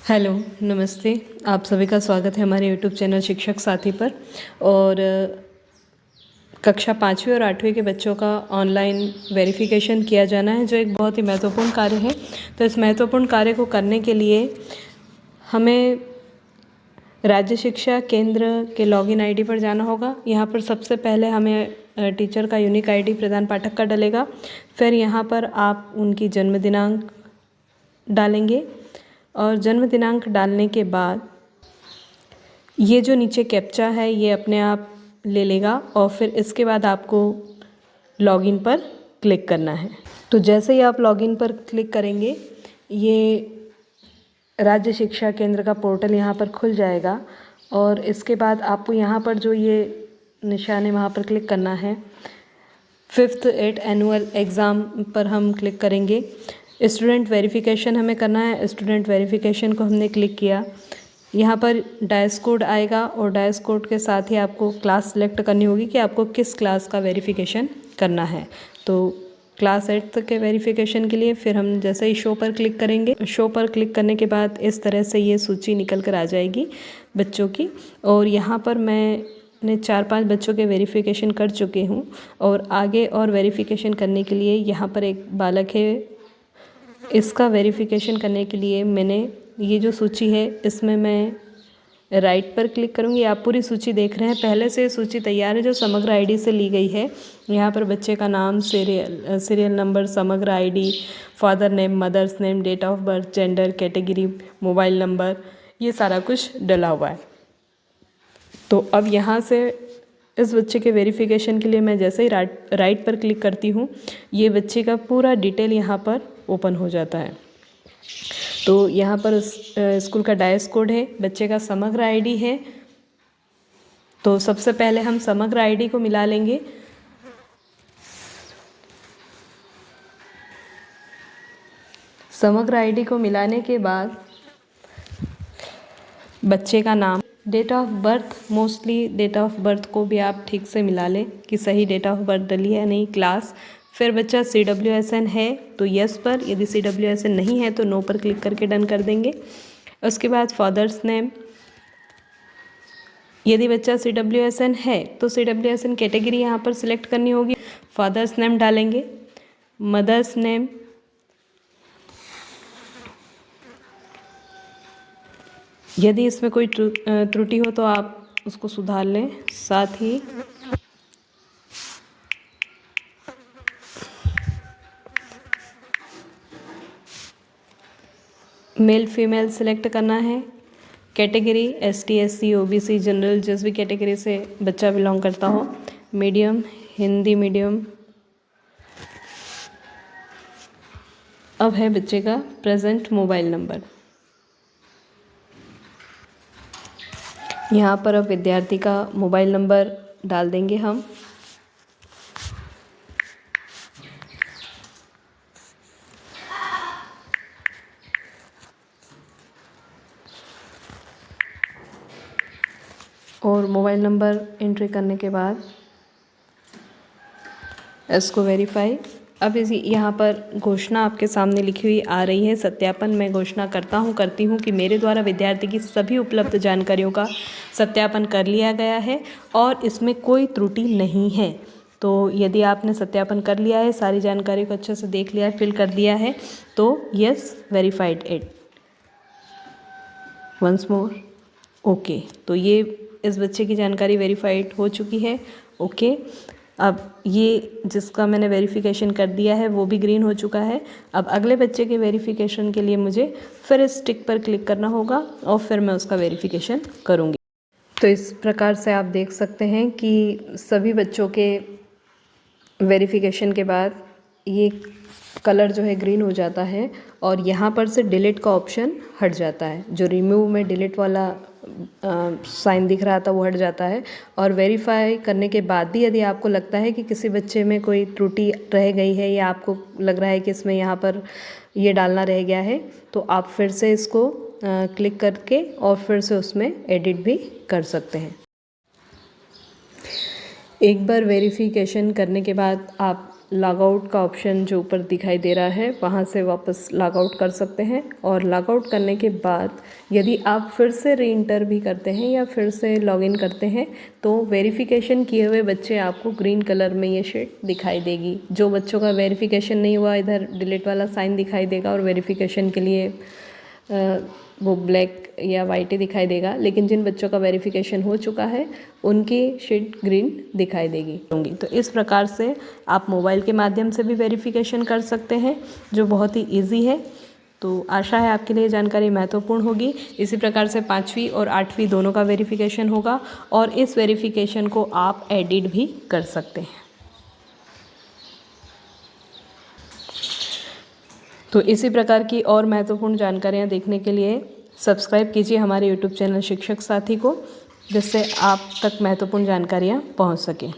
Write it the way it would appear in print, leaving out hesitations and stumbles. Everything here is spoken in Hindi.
हेलो, नमस्ते। आप सभी का स्वागत है हमारे यूट्यूब चैनल शिक्षक साथी पर। और कक्षा 5वीं और 8वीं के बच्चों का ऑनलाइन वेरिफिकेशन किया जाना है, जो एक बहुत ही महत्वपूर्ण कार्य है। तो इस महत्वपूर्ण कार्य को करने के लिए हमें राज्य शिक्षा केंद्र के लॉगिन आईडी पर जाना होगा। यहाँ पर सबसे पहले हमें टीचर का यूनिक आईडी प्रधान पाठक का डलेगा। फिर यहाँ पर आप उनकी जन्म दिनांक डालेंगे और जन्म दिनांक डालने के बाद ये जो नीचे कैप्चा है ये अपने आप ले लेगा और फिर इसके बाद आपको लॉगिन पर क्लिक करना है। तो जैसे ही आप लॉगिन पर क्लिक करेंगे ये राज्य शिक्षा केंद्र का पोर्टल यहाँ पर खुल जाएगा और इसके बाद आपको यहाँ पर जो ये निशान है वहाँ पर क्लिक करना है। 5th 8 एनुअल एग्ज़ाम पर हम क्लिक करेंगे। स्टूडेंट वेरिफिकेशन हमें करना है। स्टूडेंट वेरिफिकेशन को हमने क्लिक किया। यहाँ पर डायस कोड आएगा और डायस कोड के साथ ही आपको क्लास सेलेक्ट करनी होगी कि आपको किस क्लास का वेरिफिकेशन करना है। तो क्लास 8 के वेरिफिकेशन के लिए फिर हम जैसे ही शो पर क्लिक करेंगे, शो पर क्लिक करने के बाद इस तरह से ये सूची निकल कर आ जाएगी बच्चों की। और यहाँ पर मैंने 4-5 बच्चों के वेरिफिकेशन कर चुके हूँ और आगे और वेरिफिकेशन करने के लिए यहाँ पर एक बालक है, इसका वेरिफिकेशन करने के लिए मैंने ये जो सूची है इसमें मैं राइट पर क्लिक करूँगी। आप पूरी सूची देख रहे हैं, पहले से सूची तैयार है जो समग्र आईडी से ली गई है। यहाँ पर बच्चे का नाम, serial number, Samagra ID, father name, mother's name, date of birth, gender, category, mobile number, ये सारा कुछ डला हुआ है। तो अब यहाँ से इस बच्चे के वेरिफिकेशन के लिए मैं जैसे ही राइट पर क्लिक करती हूँ ये बच्चे का पूरा डिटेल यहाँ पर ओपन हो जाता है। तो यहाँ पर स्कूल का डायस कोड है, बच्चे का समग्र आईडी है। तो सबसे पहले हम समग्र आईडी को मिला लेंगे। समग्र आईडी को मिलाने के बाद बच्चे का नाम, date of birth, mostly date of birth को भी आप ठीक से मिला लें कि सही डेट ऑफ बर्थ डली है नहीं, क्लास। फिर बच्चा CWSN है तो यस पर, यदि CWSN नहीं है तो नो पर क्लिक करके डन कर देंगे। उसके बाद फादर्स नेम, यदि बच्चा CWSN है तो CWSN कैटेगरी यहाँ पर सिलेक्ट करनी होगी, फादर्स नेम डालेंगे। मदर्स नेम, यदि इसमें कोई त्रुटि हो तो आप उसको सुधार लें। साथ ही मेल फीमेल सिलेक्ट करना है। Category ST SC OBC general, जिस भी कैटेगरी से बच्चा बिलोंग करता हो। Medium Hindi medium. अब है बच्चे का प्रेजेंट मोबाइल नंबर। यहाँ पर अब विद्यार्थी का मोबाइल नंबर डाल देंगे हम। और मोबाइल नंबर एंट्री करने के बाद इसको वेरीफाई। अब इसी यहाँ पर घोषणा आपके सामने लिखी हुई आ रही है, सत्यापन। मैं घोषणा करती हूँ कि मेरे द्वारा विद्यार्थी की सभी उपलब्ध जानकारियों का सत्यापन कर लिया गया है और इसमें कोई त्रुटि नहीं है। तो यदि आपने सत्यापन कर लिया है, सारी जानकारी को अच्छे से देख लिया है, फिल कर दिया है, तो yes, verified it. Once more, okay. तो ये इस बच्चे की जानकारी वेरीफाइड हो चुकी है, ओके। अब ये जिसका मैंने वेरिफिकेशन कर दिया है वो भी ग्रीन हो चुका है। अब अगले बच्चे के वेरिफिकेशन के लिए मुझे फिर इस टिक पर क्लिक करना होगा और फिर मैं उसका वेरिफिकेशन करूँगी। तो इस प्रकार से आप देख सकते हैं कि सभी बच्चों के वेरिफिकेशन के बाद ये कलर जो है ग्रीन हो जाता है और यहाँ पर से डिलीट का ऑप्शन हट जाता है। जो रिमूव में डिलीट वाला साइन दिख रहा था वो हट जाता है। और वेरीफाई करने के बाद भी यदि आपको लगता है कि किसी बच्चे में कोई त्रुटि रह गई है या आपको लग रहा है कि इसमें यहाँ पर ये डालना रह गया है, तो आप फिर से इसको क्लिक करके और फिर से उसमें एडिट भी कर सकते हैं। एक बार वेरिफिकेशन करने के बाद आप लॉग आउट का ऑप्शन जो ऊपर दिखाई दे रहा है वहाँ से वापस लॉग आउट कर सकते हैं। और लॉग आउट करने के बाद यदि आप फिर से री इंटर भी करते हैं या फिर से लॉगिन करते हैं तो वेरिफिकेशन किए हुए बच्चे आपको ग्रीन कलर में ये शीट दिखाई देगी। जो बच्चों का वेरिफिकेशन नहीं हुआ इधर डिलीट वाला साइन दिखाई देगा और वेरिफिकेशन के लिए वो ब्लैक या वाइट ही दिखाई देगा। लेकिन जिन बच्चों का वेरिफिकेशन हो चुका है उनकी शीट ग्रीन दिखाई देगी। तो इस प्रकार से आप मोबाइल के माध्यम से भी वेरिफिकेशन कर सकते हैं जो बहुत ही इजी है। तो आशा है आपके लिए जानकारी महत्वपूर्ण होगी। इसी प्रकार से 5वीं और 8वीं दोनों का वेरिफिकेशन होगा और इस वेरिफिकेशन को आप एडिट भी कर सकते हैं। तो इसी प्रकार की और महत्वपूर्ण जानकारियाँ देखने के लिए सब्सक्राइब कीजिए हमारे YouTube चैनल शिक्षक साथी को, जिससे आप तक महत्वपूर्ण जानकारियाँ पहुँच सकें।